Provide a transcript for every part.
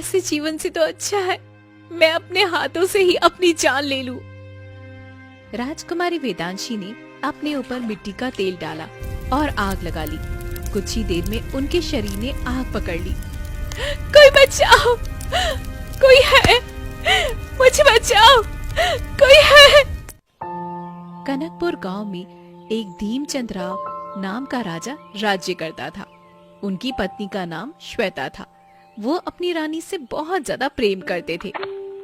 ऐसे जीवन से तो अच्छा है मैं अपने हाथों से ही अपनी जान ले लूं। राजकुमारी वेदांशी ने अपने ऊपर मिट्टी का तेल डाला और आग लगा ली। कुछ ही देर में उनके शरीर ने आग पकड़ ली। कोई बचाओ, कोई है, मुझे बचाओ, कोई है। कनकपुर गांव में एक धीमचंद राव नाम का राजा राज्य करता था। उनकी पत्नी का नाम श्वेता था। वो अपनी रानी से बहुत ज्यादा प्रेम करते थे।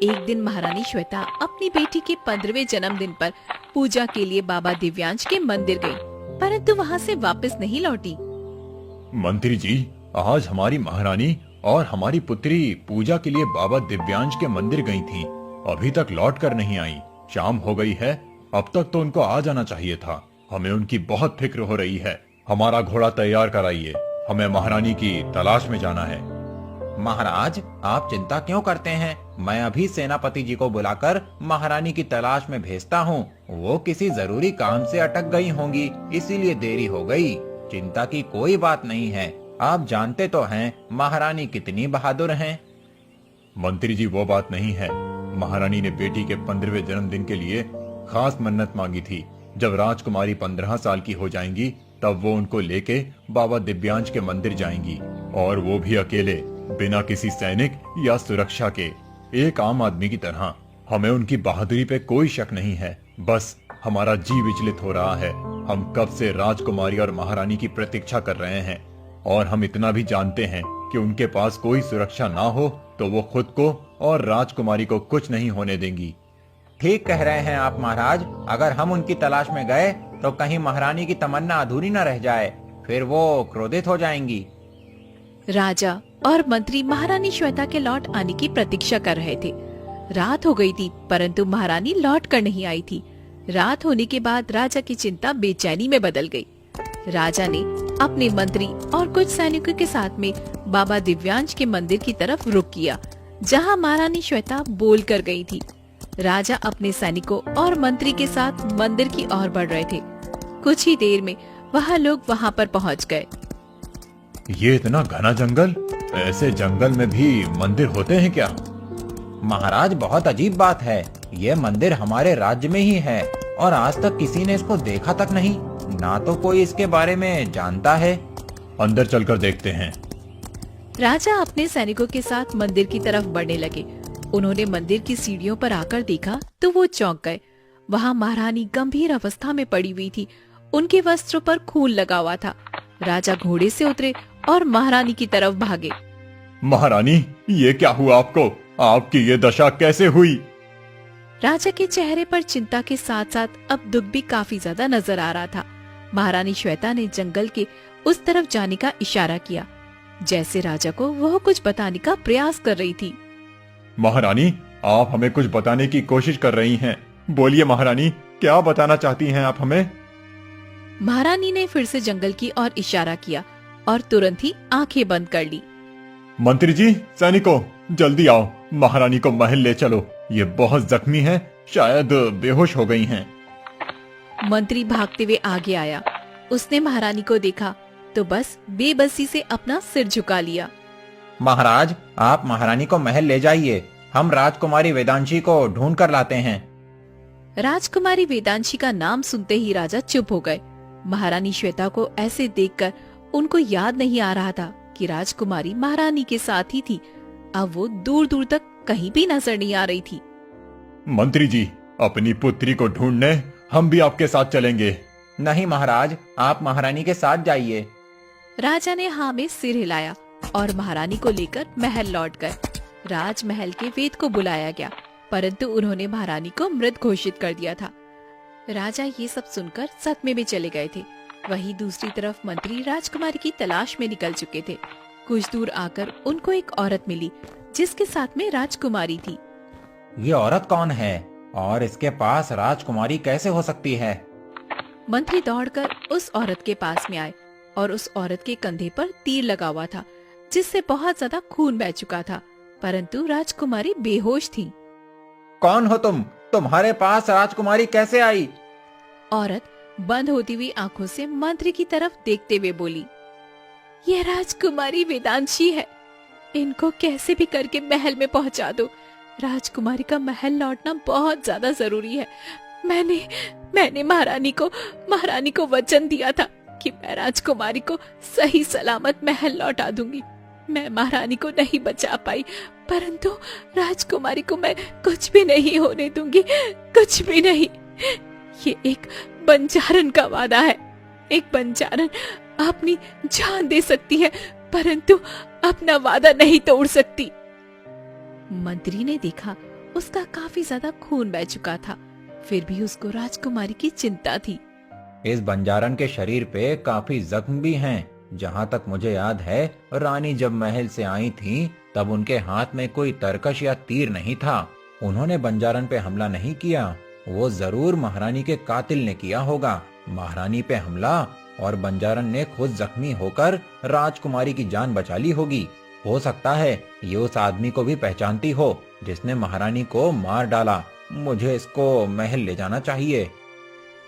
एक दिन महारानी श्वेता अपनी बेटी के 15वें जन्मदिन पर पूजा के लिए बाबा दिव्यांश के मंदिर गई, परंतु वहाँ से वापस नहीं लौटी। मंत्री जी, आज हमारी महारानी और हमारी पुत्री पूजा के लिए बाबा दिव्यांश के मंदिर गई थीं। अभी तक लौट कर नहीं आई। शाम हो गई है, अब तक तो उनको आ जाना चाहिए था। हमें उनकी बहुत फिक्र हो रही है। हमारा घोड़ा तैयार कराइए, हमें महारानी की तलाश में जाना है। महाराज, आप चिंता क्यों करते हैं? मैं अभी सेनापति जी को बुलाकर महारानी की तलाश में भेजता हूँ। वो किसी जरूरी काम से अटक गई होंगी, इसीलिए देरी हो गई। चिंता की कोई बात नहीं है। आप जानते तो हैं महारानी कितनी बहादुर हैं। मंत्री जी, वो बात नहीं है। महारानी ने बेटी के 15वें जन्मदिन के लिए खास मन्नत मांगी थी। जब राजकुमारी 15 साल की हो जाएंगी तब वो उनको लेके बाबा दिव्यांश के मंदिर जाएंगी, और वो भी अकेले, बिना किसी सैनिक या सुरक्षा के, एक आम आदमी की तरह। हमें उनकी बहादुरी पे कोई शक नहीं है। बस हमारा जी विचलित हो रहा है। हम कब से राजकुमारी और महारानी की प्रतीक्षा कर रहे हैं, और हम इतना भी जानते हैं कि उनके पास कोई सुरक्षा ना हो तो वो खुद को और राजकुमारी को कुछ नहीं होने देंगी। ठीक कह रहे हैं आप महाराज। अगर हम उनकी तलाश में गए तो कहीं महारानी की तमन्ना अधूरी न रह जाए, फिर वो क्रोधित हो जाएंगी। राजा और मंत्री महारानी श्वेता के लौट आने की प्रतीक्षा कर रहे थे। रात हो गई थी, परंतु महारानी लौट कर नहीं आई थी। रात होने के बाद राजा की चिंता बेचैनी में बदल गई। राजा ने अपने मंत्री और कुछ सैनिकों के साथ में बाबा दिव्यांश के मंदिर की तरफ रुख किया, जहां महारानी श्वेता बोल कर गई थी। राजा अपने सैनिकों और मंत्री के साथ मंदिर की ओर बढ़ रहे थे। कुछ ही देर में वह लोग वहां पर पहुंच गए। ये इतना घना जंगल, ऐसे जंगल में भी मंदिर होते हैं क्या? महाराज, बहुत अजीब बात है। ये मंदिर हमारे राज्य में ही है और आज तक किसी ने इसको देखा तक नहीं। ना तो कोई इसके बारे में जानता है। अंदर चलकर देखते हैं। राजा अपने सैनिकों के साथ मंदिर की तरफ बढ़ने लगे। उन्होंने मंदिर की सीढ़ियों पर आकर देखा तो वो चौंक गए। वहाँ महारानी गंभीर अवस्था में पड़ी हुई थी। उनके वस्त्रों पर खून लगा हुआ था। राजा घोड़े से उतरे और महारानी की तरफ भागे। महारानी, ये क्या हुआ आपको? आपकी ये दशा कैसे हुई? राजा के चेहरे पर चिंता के साथ साथ अब दुख भी काफी ज्यादा नजर आ रहा था। महारानी श्वेता ने जंगल के उस तरफ जाने का इशारा किया, जैसे राजा को वह कुछ बताने का प्रयास कर रही थी। महारानी, आप हमें कुछ बताने की कोशिश कर रही हैं। बोलिए महारानी, क्या बताना चाहती हैं आप हमें? महारानी ने फिर से जंगल की ओर इशारा किया और तुरंत ही आंखें बंद कर ली। मंत्री जी, सैनिकों, जल्दी आओ, महारानी को महल ले चलो। ये बहुत जख्मी है, शायद बेहोश हो गई हैं। मंत्री भागते हुए आगे आया। उसने महारानी को देखा तो बस बेबसी से अपना सिर झुका लिया। महाराज, आप महारानी को महल ले जाइए। हम राजकुमारी वेदांशी को ढूंढ कर लाते हैं। राजकुमारी वेदांशी का नाम सुनते ही राजा चुप हो गए। महारानी श्वेता को ऐसे देखकर उनको याद नहीं आ रहा था कि राजकुमारी महारानी के साथ ही थी। अब वो दूर दूर तक कहीं भी नजर नहीं आ रही थी। मंत्री जी, अपनी पुत्री को ढूंढने हम भी आपके साथ चलेंगे। नहीं महाराज, आप महारानी के साथ जाइए। राजा ने हाँ में सिर हिलाया और महारानी को लेकर महल लौट गए। राजमहल के वेद को बुलाया गया, परंतु उन्होंने महारानी को मृत घोषित कर दिया था। राजा ये सब सुनकर सदमे में चले गए थे। वहीं दूसरी तरफ मंत्री राजकुमारी की तलाश में निकल चुके थे। कुछ दूर आकर उनको एक औरत मिली, जिसके साथ में राजकुमारी थी। ये औरत कौन है और इसके पास राजकुमारी कैसे हो सकती है? मंत्री दौड़कर उस औरत के पास में आए और उस औरत के कंधे पर तीर लगा हुआ था, जिससे बहुत ज्यादा खून बह चुका था, परंतु राजकुमारी बेहोश थी। कौन हो तुम? तुम्हारे पास राजकुमारी कैसे आई? औरत बंद होती हुई आंखों से मंत्री की तरफ देखते हुए बोली, यह राजकुमारी वेदांशी है। इनको कैसे भी करके महल में पहुंचा दो। राजकुमारी का महल लौटना बहुत ज्यादा जरूरी है। मैंने महारानी को वचन दिया था कि मैं राजकुमारी को सही सलामत महल लौटा दूंगी। मैं महारानी को नहीं बचा पाई, परंतु राजकुमारी को मैं कुछ भी नहीं होने दूंगी, कुछ भी नहीं। ये एक बंजारन का वादा है। एक बंजारन अपनी जान दे सकती है, परंतु अपना वादा नहीं तोड़ सकती। मंत्री ने देखा उसका काफी ज्यादा खून बह चुका था, फिर भी उसको राजकुमारी की चिंता थी। इस बंजारन के शरीर पे काफी जख्म भी हैं। जहाँ तक मुझे याद है, रानी जब महल से आई थीं, तब उनके हाथ में कोई तरकश या तीर नहीं था। उन्होंने बंजारन पे हमला नहीं किया। वो जरूर महारानी के कातिल ने किया होगा। महारानी पे हमला और बंजारन ने खुद जख्मी होकर राजकुमारी की जान बचा ली होगी। हो सकता है ये उस आदमी को भी पहचानती हो जिसने महारानी को मार डाला। मुझे इसको महल ले जाना चाहिए।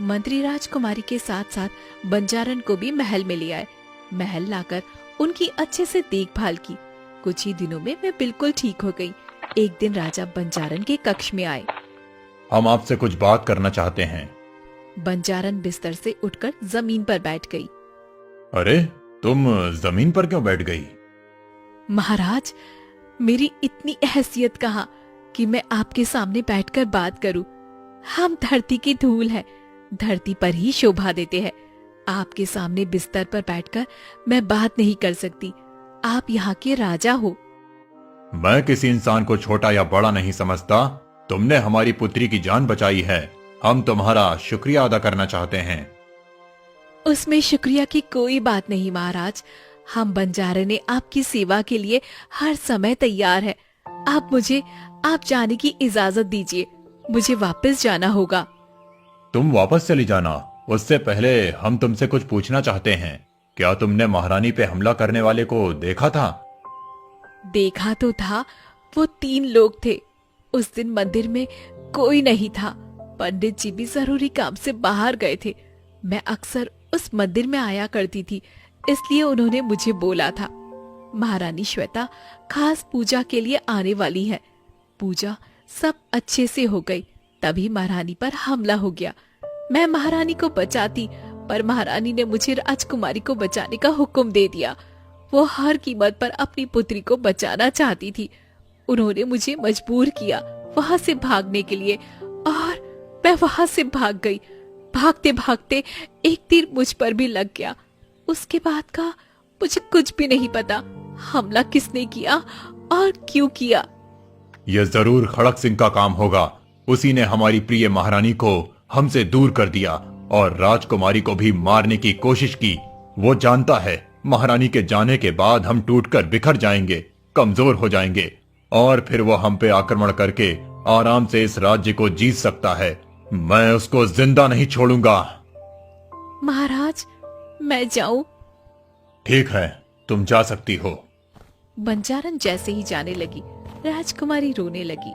मंत्री राजकुमारी के साथ साथ बंजारन को भी महल में ले आए। महल लाकर उनकी अच्छे से देखभाल की। कुछ ही दिनों में मैं बिल्कुल ठीक हो गई। एक दिन राजा बंजारन के कक्ष में आए। हम आपसे कुछ बात करना चाहते हैं। बंजारन बिस्तर से उठकर जमीन पर बैठ गई। अरे, तुम जमीन पर क्यों बैठ गई? महाराज, मेरी इतनी हैसियत कहाँ कि मैं आपके सामने बैठकर बात करूं। हम धरती की धूल है, धरती पर ही शोभा देते हैं। आपके सामने बिस्तर पर बैठकर मैं बात नहीं कर सकती। आप यहाँ के राजा हो। मैं किसी इंसान को छोटा या बड़ा नहीं समझता। तुमने हमारी पुत्री की जान बचाई है। हम तुम्हारा शुक्रिया अदा करना चाहते हैं। उसमें शुक्रिया की कोई बात नहीं महाराज। हम बंजारे आपकी सेवा के लिए हर समय तैयार है। आप जाने की इजाजत दीजिए। मुझे वापस जाना होगा। तुम वापस चली जाना। उससे पहले हम तुमसे कुछ पूछना चाहते हैं। क्या तुमने महारानी पे हमला करने वाले को देखा था? देखा तो था। वो 3 लोग थे। उस दिन मंदिर में कोई नहीं था। पंडित जी भी जरूरी काम से बाहर गए थे। मैं अक्सर उस मंदिर में आया करती थी, इसलिए उन्होंने मुझे बोला था। महारानी श्वेता खास पूजा के लिए आने वाली है। पूजा सब अच्छे से हो गई, तभी महारानी पर हमला हो गया। मैं महारानी को बचाती, पर महारानी ने मुझे राजकुमारी को बचाने का हुक्म दे दिया। वो हर कीमत पर अपनी पुत्री को बचाना चाहती थी। उन्होंने मुझे मजबूर किया वहां से भागने के लिए, और मैं वहां से भाग गई। भागते भागते एक तीर मुझ पर भी लग गया। उसके बाद का मुझे कुछ भी नहीं पता। हमला किसने किया और क्यों किया? यह जरूर खड़क सिंह का काम होगा। उसी ने हमारी प्रिय महारानी को हमसे दूर कर दिया और राजकुमारी को भी मारने की कोशिश की। वो जानता है महारानी के जाने के बाद हम टूटकर बिखर जाएंगे, कमजोर हो जाएंगे, और फिर वो हम पे आक्रमण करके आराम से इस राज्य को जीत सकता है। मैं उसको जिंदा नहीं छोड़ूंगा। महाराज, मैं जाऊं? ठीक है, तुम जा सकती हो। बंजारन जैसे ही जाने लगी, राजकुमारी रोने लगी।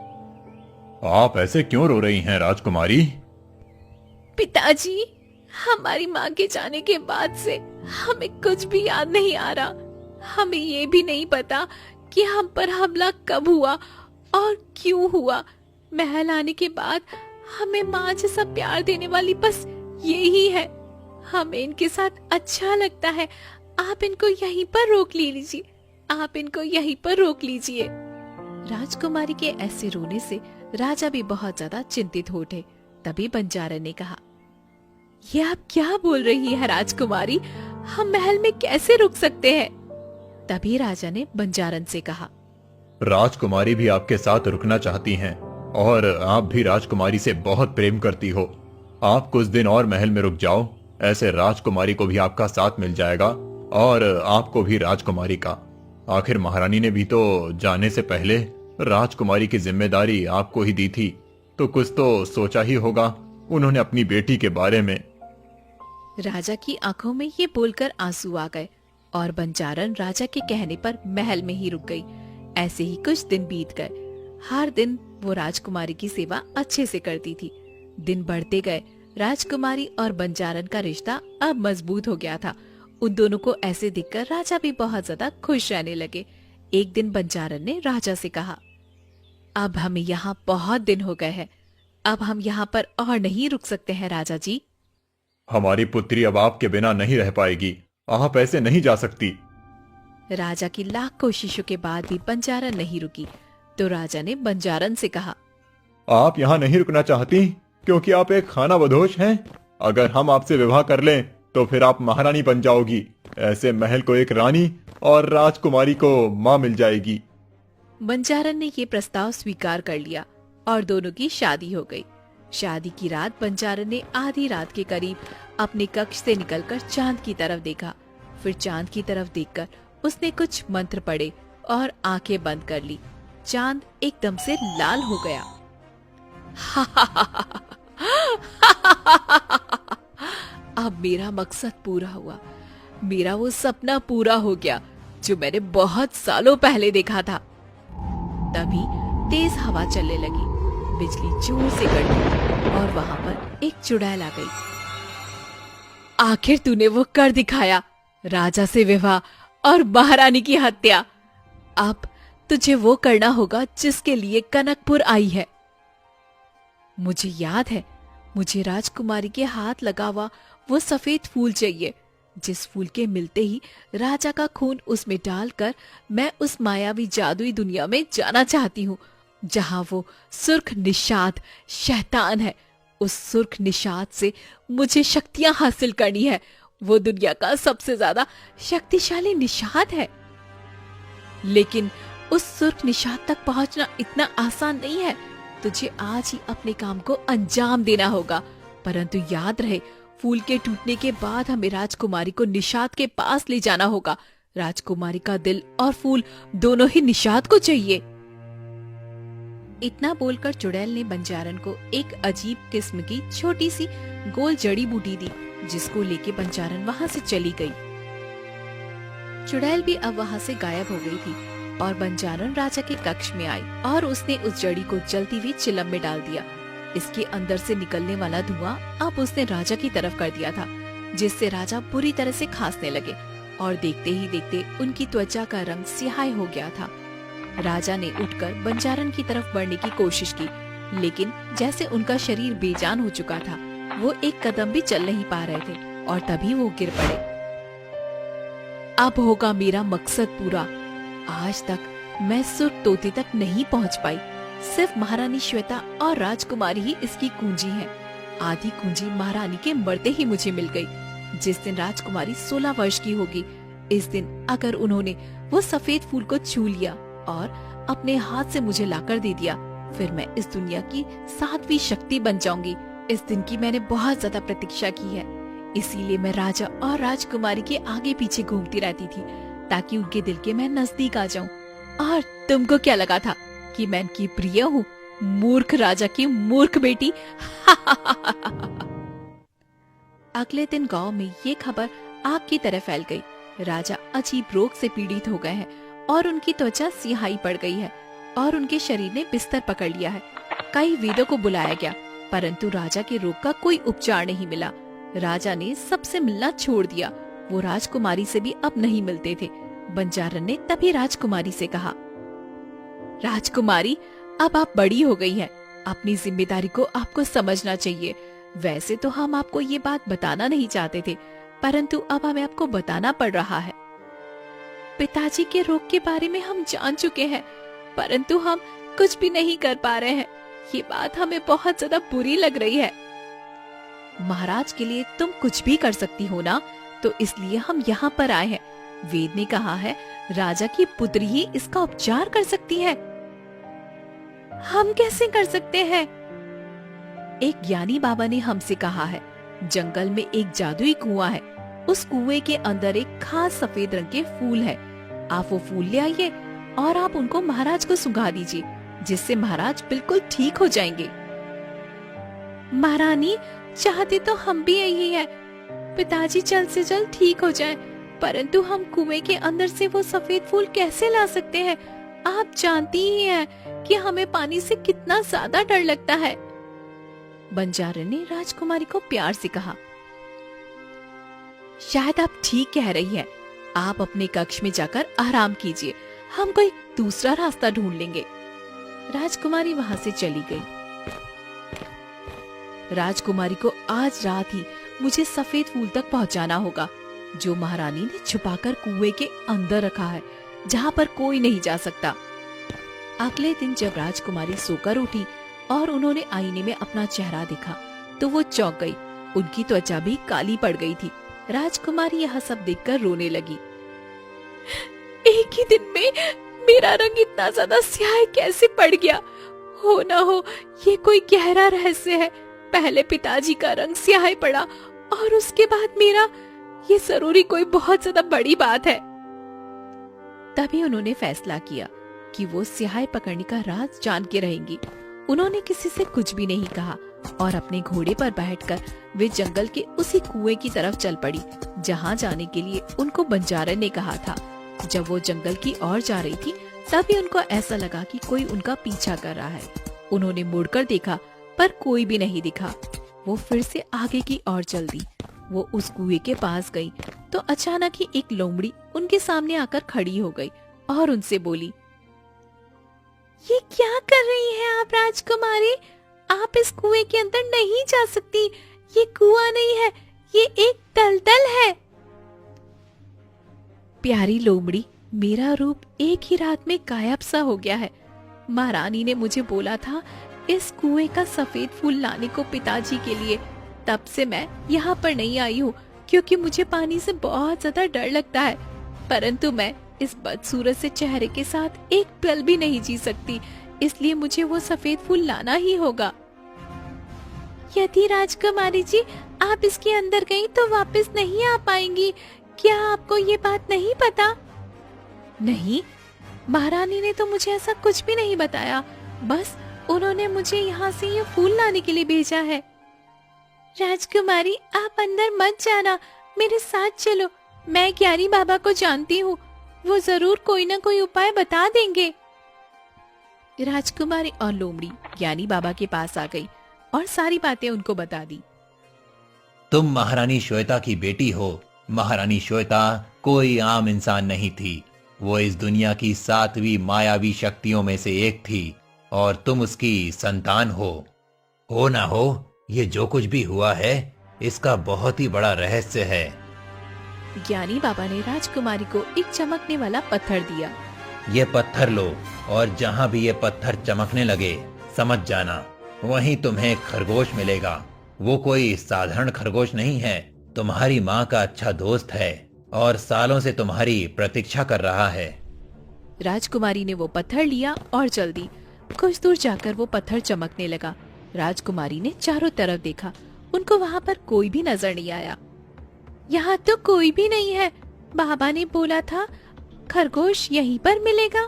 आप ऐसे क्यों रो रही हैं राजकुमारी? पिताजी, हमारी माँ के जाने के बाद से हमें कुछ भी याद नहीं आ रहा। हमें ये भी नहीं पता कि हम पर हमला कब हुआ और क्यों हुआ। महल आने के बाद हमें माँ जैसा प्यार देने वाली बस ये ही है। हमें इनके साथ अच्छा लगता है। आप इनको यहीं पर रोक लीजिए। आप इनको यहीं पर रोक लीजिए। राजकुमारी के ऐसे रोने से राजा भी बहुत ज्यादा चिंतित हो उठे। तभी बंजारन ने कहा, ये आप क्या बोल रही है राजकुमारी? हम महल में कैसे रुक सकते हैं? तभी राजा ने बंजारन से कहा, राजकुमारी भी आपके साथ रुकना चाहती हैं और आप भी राजकुमारी से बहुत प्रेम करती हो। आप कुछ दिन और महल में रुक जाओ, ऐसे राजकुमारी को भी आपका साथ मिल जाएगा और आपको भी राजकुमारी का। आखिर महारानी ने भी तो जाने से पहले राजकुमारी की जिम्मेदारी आपको ही दी थी, तो कुछ तो सोचा ही होगा उन्होंने अपनी बेटी के बारे में। राजा की आंखों में ये बोलकर आंसू आ गए और बंजारन राजा के कहने पर महल में ही रुक गई। ऐसे ही कुछ दिन बीत गए। हर दिन वो राजकुमारी की सेवा अच्छे से करती थी। दिन बढ़ते गए। राजकुमारी और बंजारन का रिश्ता अब मजबूत हो गया था। उन दोनों को ऐसे देखकर राजा भी बहुत ज्यादा खुश रहने लगे। एक दिन बंजारन ने राजा से कहा, अब हमें यहाँ बहुत दिन हो गए हैं, अब हम यहाँ पर और नहीं रुक सकते हैं राजा जी। हमारी पुत्री अब आपके बिना नहीं रह पाएगी, आप ऐसे नहीं जा सकती। राजा की लाख कोशिशों के बाद भी बंजारन नहीं रुकी, तो राजा ने बंजारन से कहा, आप यहाँ नहीं रुकना चाहती क्योंकि आप एक खाना बदोश हैं। अगर हम आपसे विवाह कर लें तो फिर आप महारानी बन जाओगी। ऐसे महल को एक रानी और राजकुमारी को माँ मिल जाएगी। बंजारन ने ये प्रस्ताव स्वीकार कर लिया और दोनों की शादी हो गई। शादी की रात बंजारन ने आधी रात के करीब अपने कक्ष से निकलकर चांद की तरफ देखा। फिर चांद की तरफ देखकर उसने कुछ मंत्र पढ़े और आंखें बंद कर ली। चांद एकदम से लाल हो गया। अब मेरा मकसद पूरा हुआ, मेरा वो सपना पूरा हो गया जो मैंने बहुत सालों पहले देखा था। तभी तेज हवा चलने लगी, बिजली जोर से कड़की और वहां पर एक चुड़ैल आ गई। आखिर तूने वो कर दिखाया, राजा से विवाह और महारानी की हत्या। अब तुझे वो करना होगा जिसके लिए कनकपुर आई है। मुझे याद है, मुझे राजकुमारी के हाथ लगा हुआ वो सफेद फूल चाहिए, जिस फूल के मिलते ही राजा का खून उसमें डालकर मैं उस मायावी जादुई दुनिया में जाना चाहती हूँ, जहाँ वो सुर्ख निषाद शैतान है। उस सुर्ख निषाद से मुझे शक्तियां हासिल करनी है। वो दुनिया का सबसे ज्यादा शक्तिशाली निषाद है। लेकिन उस सुर्ख निषाद तक पहुंचना इतना आसान नहीं है। तुझे आज ही अपने काम को अंजाम देना होगा, परंतु याद रहे, फूल के टूटने के बाद हमें राजकुमारी को निषाद के पास ले जाना होगा। राजकुमारी का दिल और फूल दोनों ही निषाद को चाहिए। इतना बोलकर चुड़ैल ने बंजारन को एक अजीब किस्म की छोटी सी गोल जड़ी बूटी दी, जिसको लेके बंजारन वहां से चली गई। चुड़ैल भी अब वहां से गायब हो गई थी और बंजारन राजा के कक्ष में आई और उसने उस जड़ी को जलती हुई चिलम में डाल दिया। इसके अंदर से निकलने वाला धुआं अब उसने राजा की तरफ कर दिया था, जिससे राजा बुरी तरह से खांसने लगे और देखते ही देखते उनकी त्वचा का रंग स्याह हो गया था। राजा ने उठकर बंजारन की तरफ बढ़ने की कोशिश की, लेकिन जैसे उनका शरीर बेजान हो चुका था, वो एक कदम भी चल नहीं पा रहे थे और तभी वो गिर पड़े। अब होगा मेरा मकसद पूरा। आज तक मैं सुर्ख तोते तक नहीं पहुंच पाई। सिर्फ महारानी श्वेता और राजकुमारी ही इसकी कुंजी है। आधी कुंजी महारानी के मरते ही मुझे मिल गई। जिस दिन राजकुमारी 16 वर्ष की होगी, इस दिन अगर उन्होंने वो सफेद फूल को छू लिया और अपने हाथ से मुझे लाकर दे दिया, फिर मैं इस दुनिया की 7वीं शक्ति बन जाऊंगी। इस दिन की मैंने बहुत ज्यादा प्रतीक्षा की है, इसीलिए मैं राजा और राजकुमारी के आगे पीछे घूमती रहती थी ताकि उनके दिल के मैं नजदीक आ जाऊं। और तुमको क्या लगा था कि मैं इनकी प्रिय हूँ? मूर्ख राजा की मूर्ख बेटी। अगले दिन गांव में ये खबर आग की तरह फैल गई। राजा अजीब रोग से पीड़ित हो गए हैं और उनकी त्वचा सियाही पड़ गई है और उनके शरीर ने बिस्तर पकड़ लिया है। कई वेदों को बुलाया गया, परंतु राजा के रोग का कोई उपचार नहीं मिला। राजा ने सबसे मिलना छोड़ दिया। वो राजकुमारी से भी अब नहीं मिलते थे। बंजारन ने तभी राजकुमारी से कहा, राजकुमारी, अब आप बड़ी हो गई हैं। अपनी जिम्मेदारी को आपको समझना चाहिए। वैसे तो हम आपको ये बात बताना नहीं चाहते थे, परंतु अब हमें आपको बताना पड़ रहा है। पिताजी के रोग के बारे में हम जान चुके हैं, परंतु हम कुछ भी नहीं कर पा रहे हैं। ये बात हमें बहुत ज्यादा बुरी लग रही है। महाराज के लिए तुम कुछ भी कर सकती हो ना, तो इसलिए हम यहाँ पर आए हैं। वेद ने कहा है, राजा की पुत्री ही इसका उपचार कर सकती है। हम कैसे कर सकते हैं? एक ज्ञानी बाबा ने हमसे कहा है, जंगल में एक जादुई कुआं है। उस कुएं के अंदर एक खास सफेद रंग के फूल है। आप वो फूल ले आइए और आप उनको महाराज को सुंघा दीजिए, जिससे महाराज बिल्कुल ठीक हो जाएंगे। महारानी, चाहते तो हम भी यही है, पिताजी जल्द से जल्द ठीक हो जाएं, परंतु हम कुएं के अंदर से वो सफेद फूल कैसे ला सकते हैं? आप जानती ही हैं कि हमें पानी से कितना ज्यादा डर लगता है। बंजारन ने राजकुमारी को प्यार से कहा, शायद आप ठीक कह रही हैं। आप अपने कक्ष में जाकर आराम कीजिए। हम कोई दूसरा रास्ता ढूंढ लेंगे। राजकुमारी वहां से चली गई। राजकुमारी को आज रात ही मुझे सफेद फूल तक पहुंचाना होगा, जो महारानी ने छुपाकर कुएं के अंदर रखा है, जहां पर कोई नहीं जा सकता। अगले दिन जब राजकुमारी सोकर उठी और उन्होंने आईने में अपना चेहरा देखा तो वो चौंक गई। उनकी त्वचा भी काली पड़ गई थी। राजकुमारी यह सब देखकर रोने लगी। एक ही दिन में मेरा रंग इतना ज्यादा स्याह कैसे पड़ गया? हो ना हो ये कोई गहरा रहस्य है। पहले पिताजी का रंग स्याह पड़ा और उसके बाद मेरा। ये जरूरी कोई बहुत ज्यादा बड़ी बात है। तभी उन्होंने फैसला किया कि वो स्याह पकड़ने का राज जान के रहेंगी। उन्होंने किसी से कुछ भी नहीं कहा और अपने घोड़े पर बैठकर वे जंगल के उसी कुएं की तरफ चल पड़ी, जहां जाने के लिए उनको बंजारन ने कहा था। जब वो जंगल की ओर जा रही थी तभी उनको ऐसा लगा कि कोई उनका पीछा कर रहा है। उन्होंने मुड़कर देखा पर कोई भी नहीं दिखा। वो फिर से आगे की ओर चल दी। वो उस कुएं के पास गई तो अचानक ही एक लोमड़ी उनके सामने आकर खड़ी हो गई और उनसे बोली, ये क्या कर रही हैं आप राजकुमारी? आप इस कुएं के अंदर नहीं जा सकती। ये कुआं नहीं है, ये एक दलदल है। प्यारी लोमड़ी, मेरा रूप एक ही रात में गायब सा हो गया है। महारानी ने मुझे बोला था इस कुएं का सफेद फूल लाने को पिताजी के लिए। तब से मैं यहाँ पर नहीं आई हूँ क्योंकि मुझे पानी से बहुत ज्यादा डर लगता है। परंतु मैं इस बदसूरत से चेहरे के साथ एक पल भी नहीं जी सकती, इसलिए मुझे वो सफेद फूल लाना ही होगा। यदि राजकुमारी जी आप इसके अंदर गई तो वापस नहीं आ पाएंगी। क्या आपको ये बात नहीं पता? नहीं, महारानी ने तो मुझे ऐसा कुछ भी नहीं बताया। बस उन्होंने मुझे यहाँ से ये फूल लाने के लिए भेजा है। राजकुमारी आप अंदर मत जाना, मेरे साथ चलो। मैं ज्ञानी बाबा को जानती हूँ, वो जरूर कोई ना कोई उपाय बता देंगे। राजकुमारी और लोमड़ी ज्ञानी बाबा के पास आ गई और सारी बातें उनको बता दी। तुम महारानी श्वेता की बेटी हो। महारानी श्वेता कोई आम इंसान नहीं थी। वो इस दुनिया की 7वीं मायावी शक्तियों में से एक थी और तुम उसकी संतान हो ना हो, ये जो कुछ भी हुआ है इसका बहुत ही बड़ा रहस्य है। ज्ञानी बाबा ने राजकुमारी को एक चमकने वाला पत्थर दिया। ये पत्थर लो और जहाँ भी ये पत्थर चमकने लगे समझ जाना वहीं तुम्हें एक खरगोश मिलेगा। वो कोई साधारण खरगोश नहीं है, तुम्हारी माँ का अच्छा दोस्त है और सालों से तुम्हारी प्रतीक्षा कर रहा है। राजकुमारी ने वो पत्थर लिया और चल दी। कुछ दूर जाकर वो पत्थर चमकने लगा। राजकुमारी ने चारों तरफ देखा, उनको वहाँ पर कोई भी नजर नहीं आया। यहाँ तो कोई भी नहीं है, बाबा ने बोला था खरगोश यहीं पर मिलेगा।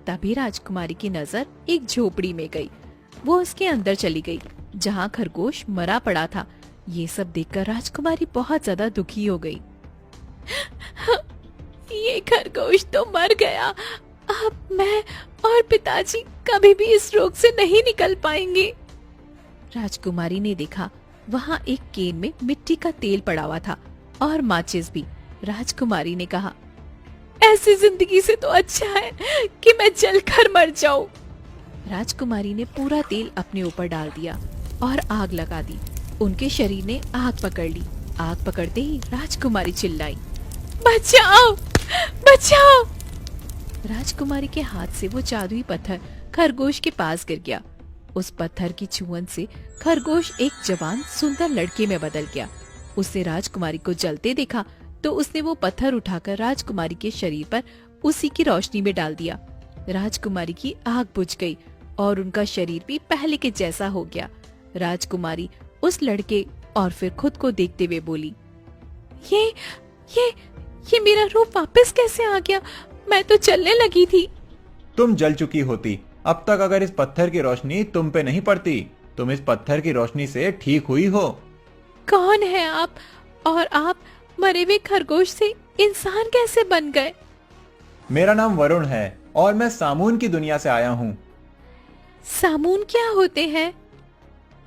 तभी राजकुमारी की नजर एक झोपड़ी में गई। वो उसके अंदर चली गई जहाँ खरगोश मरा पड़ा था। ये सब देखकर राजकुमारी बहुत ज्यादा दुखी हो गई। ये खरगोश तो मर गया। अब मैं और पिताजी कभी भी इस रोग से नहीं निकल पाएंगे। राजकुमारी ने देखा वहाँ एक केन में मिट्टी का तेल पड़ा हुआ था और माचिस भी। राजकुमारी ने कहा, ऐसी जिंदगी से तो अच्छा है कि मैं जलकर मर जाऊं। राजकुमारी ने पूरा तेल अपने ऊपर डाल दिया और आग लगा दी। उनके शरीर ने आग पकड़ ली। आग पकड़ते ही राजकुमारी चिल्लाई, बचाओ बचाओ। राजकुमारी के हाथ से वो जादुई पत्थर खरगोश के पास गिर गया। उस पत्थर की छुअन से खरगोश एक जवान सुंदर लड़के में बदल गया। उसने राजकुमारी को जलते देखा तो उसने वो पत्थर उठाकर राजकुमारी के शरीर पर उसी की रोशनी में डाल दिया। राजकुमारी की आग बुझ गई और उनका शरीर भी पहले के जैसा हो गया। राजकुमारी उस लड़के और फिर खुद को देखते हुए बोली, ये मेरा रूप वापस कैसे आ गया? मैं तो चलने लगी थी। तुम जल चुकी होती अब तक अगर इस पत्थर की रोशनी तुम पे नहीं पड़ती। तुम इस पत्थर की रोशनी से ठीक हुई हो। कौन है आप? और आप मरे हुए खरगोश से इंसान कैसे बन गए? मेरा नाम वरुण है और मैं सामून की दुनिया से आया हूँ। सामून क्या होते हैं?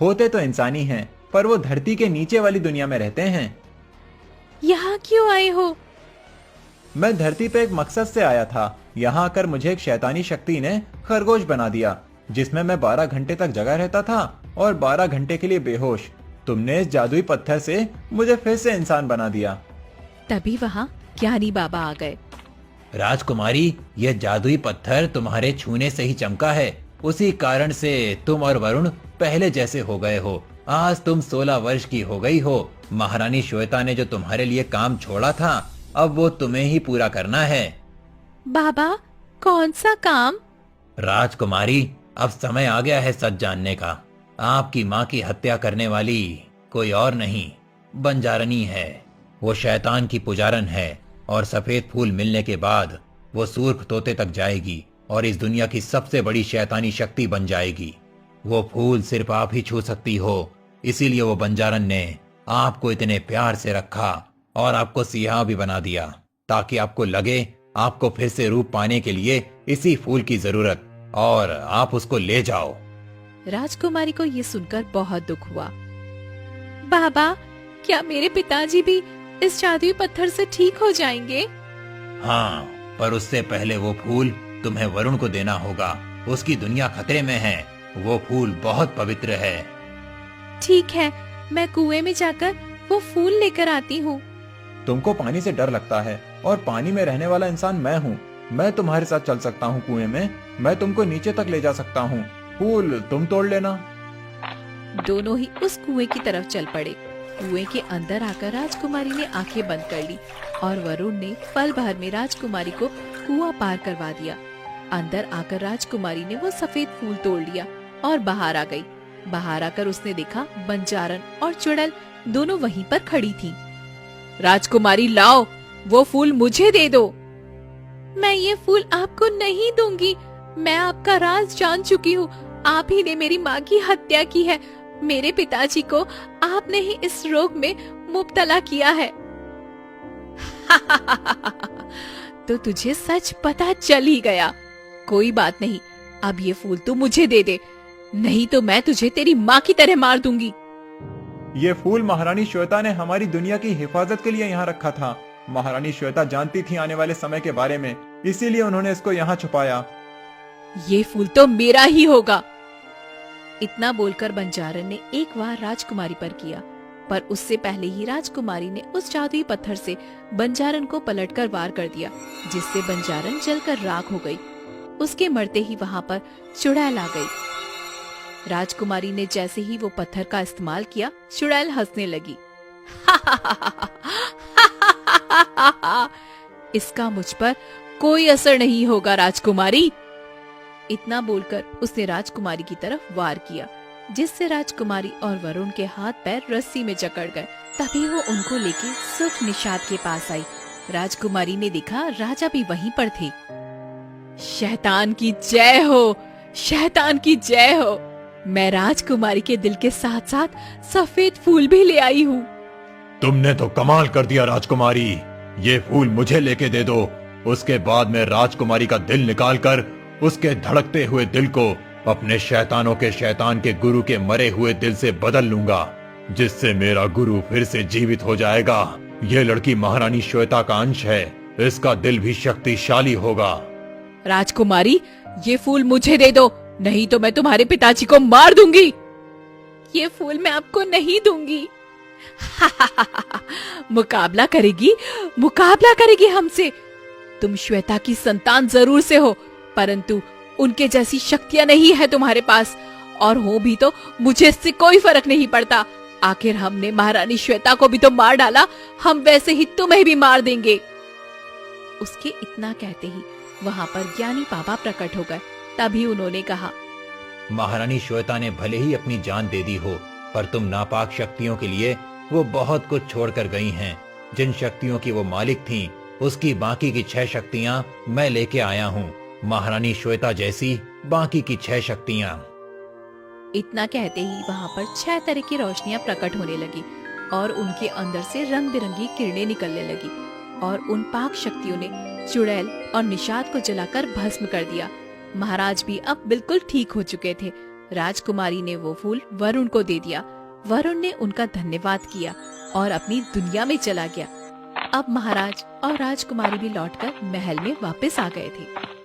होते तो इंसानी हैं, पर वो धरती के नीचे वाली दुनिया में रहते हैं। यहाँ क्यों आए हो? मैं धरती पे एक मकसद से आया था। यहाँ आकर मुझे एक शैतानी शक्ति ने खरगोश बना दिया, जिसमें मैं 12 घंटे तक जगा रहता था और 12 घंटे के लिए बेहोश। तुमने इस जादुई पत्थर से मुझे फिर से इंसान बना दिया। तभी वहाँ ज्ञानी बाबा आ गए। राजकुमारी, यह जादुई पत्थर तुम्हारे छूने से ही चमका है। उसी कारण से तुम और वरुण पहले जैसे हो गए हो। आज तुम 16 वर्ष की हो गई हो। महारानी श्वेता ने जो तुम्हारे लिए काम छोड़ा था, अब वो तुम्हें ही पूरा करना है। बाबा, कौन सा काम? राजकुमारी, अब समय आ गया है सच जानने का। आपकी माँ की हत्या करने वाली कोई और नहीं, बंजारनी है। वो शैतान की पुजारन है और सफेद फूल मिलने के बाद वो सूर्ख तोते तक जाएगी और इस दुनिया की सबसे बड़ी शैतानी शक्ति बन जाएगी। वो फूल सिर्फ आप ही छू सकती हो, इसीलिए वो बंजारन ने आपको इतने प्यार से रखा और आपको सियाह भी बना दिया, ताकि आपको लगे आपको फिर से रूप पाने के लिए इसी फूल की जरूरत, और आप उसको ले जाओ। राजकुमारी को ये सुनकर बहुत दुख हुआ। बाबा, क्या मेरे पिताजी भी इस जादुई पत्थर से ठीक हो जाएंगे? हाँ, पर उससे पहले वो फूल तुम्हें वरुण को देना होगा। उसकी दुनिया खतरे में है। वो फूल बहुत पवित्र है। ठीक है, मैं कुएं में जाकर वो फूल लेकर आती हूँ। तुमको पानी से डर लगता है और पानी में रहने वाला इंसान मैं हूँ। मैं तुम्हारे साथ चल सकता हूँ कुएं में। मैं तुमको नीचे तक ले जा सकता हूँ। फूल तुम तोड़ लेना। दोनों ही उस कुएं की तरफ चल पड़े। कुएं के अंदर आकर राजकुमारी ने आंखें बंद कर ली और वरुण ने पल भर में राजकुमारी को कुआं पार करवा दिया। अंदर आकर राजकुमारी ने वो सफेद फूल तोड़ लिया और बाहर आ गई। बाहर आकर उसने देखा बंजारन और चुड़ैल दोनों वहीं पर खड़ी थी। राजकुमारी, लाओ, वो फूल मुझे दे दो। मैं ये फूल आपको नहीं दूंगी। मैं आपका राज जान चुकी हूँ। आप ही ने मेरी माँ की हत्या की है। मेरे पिताजी को आपने ही इस रोग में मुब्तला किया है। तो तुझे सच पता चल ही गया। कोई बात नहीं, अब ये फूल तू मुझे दे दे, नहीं तो मैं तुझे तेरी माँ की तरह मार दूंगी। ये फूल महारानी श्वेता ने हमारी दुनिया की हिफाजत के लिए यहाँ रखा था। महारानी श्वेता जानती थी आने वाले समय के बारे में, इसीलिए उन्होंने इसको यहाँ छुपाया। ये फूल तो मेरा ही होगा। इतना बोलकर बंजारन ने एक वार राजकुमारी पर किया, पर उससे पहले ही राजकुमारी ने उस जादुई पत्थर से बंजारन को पलटकर वार कर दिया, जिससे बंजारन जलकर राख हो गई। उसके मरते ही वहाँ पर चुड़ैल आ गई। राजकुमारी ने जैसे ही वो पत्थर का इस्तेमाल किया, चुड़ैल हंसने लगी। इसका मुझ पर कोई असर नहीं होगा राजकुमारी। इतना बोलकर उसने राजकुमारी की तरफ वार किया, जिससे राजकुमारी और वरुण के हाथ पैर रस्सी में जकड़ गए। तभी वो उनको लेके सुख निषाद के पास आई। राजकुमारी ने देखा राजा भी वहीं पर थे। शैतान की जय हो, शैतान की जय हो। मैं राजकुमारी के दिल के साथ साथ सफेद फूल भी ले आई हूँ। तुमने तो कमाल कर दिया राजकुमारी। ये फूल मुझे लेके दे दो। उसके बाद मैं राजकुमारी का दिल निकालकर उसके धड़कते हुए दिल को अपने शैतानों के शैतान के गुरु के मरे हुए दिल से बदल लूंगा, जिससे मेरा गुरु फिर से जीवित हो जाएगा। ये लड़की महारानी श्वेता का अंश है। इसका दिल भी शक्तिशाली होगा। राजकुमारी, ये फूल मुझे दे दो, नहीं तो मैं तुम्हारे पिताजी को मार दूंगी। ये फूल मैं आपको नहीं दूंगी। मुकाबला करेगी हमसे। तुम श्वेता की संतान जरूर से हो, परंतु उनके जैसी शक्तियां नहीं है तुम्हारे पास, और हो भी तो मुझे इससे कोई फर्क नहीं पड़ता। आखिर हमने महारानी श्वेता को भी तो मार डाला, हम वैसे ही तुम्हें भी मार देंगे। उसके इतना कहते ही वहाँ पर ज्ञानी बाबा प्रकट हो गए। तभी उन्होंने कहा, महारानी श्वेता ने भले ही अपनी जान दे दी हो, पर तुम नापाक शक्तियों के लिए वो बहुत कुछ छोड़कर गई हैं। जिन शक्तियों की वो मालिक थीं, उसकी बाकी की 6 शक्तियां मैं लेके आया हूँ। महारानी श्वेता जैसी बाकी की 6 शक्तियां। इतना कहते ही वहाँ पर 6 तरह की रोशनियां प्रकट होने लगी और उनके अंदर से रंग बिरंगी किरणें निकलने लगी, और उन पाक शक्तियों ने चुड़ैल और निषाद को जलाकर भस्म कर दिया। महाराज भी अब बिल्कुल ठीक हो चुके थे। राजकुमारी ने वो फूल वरुण को दे दिया। वरुण ने उनका धन्यवाद किया और अपनी दुनिया में चला गया। अब महाराज और राजकुमारी भी लौटकर महल में वापस आ गए थे।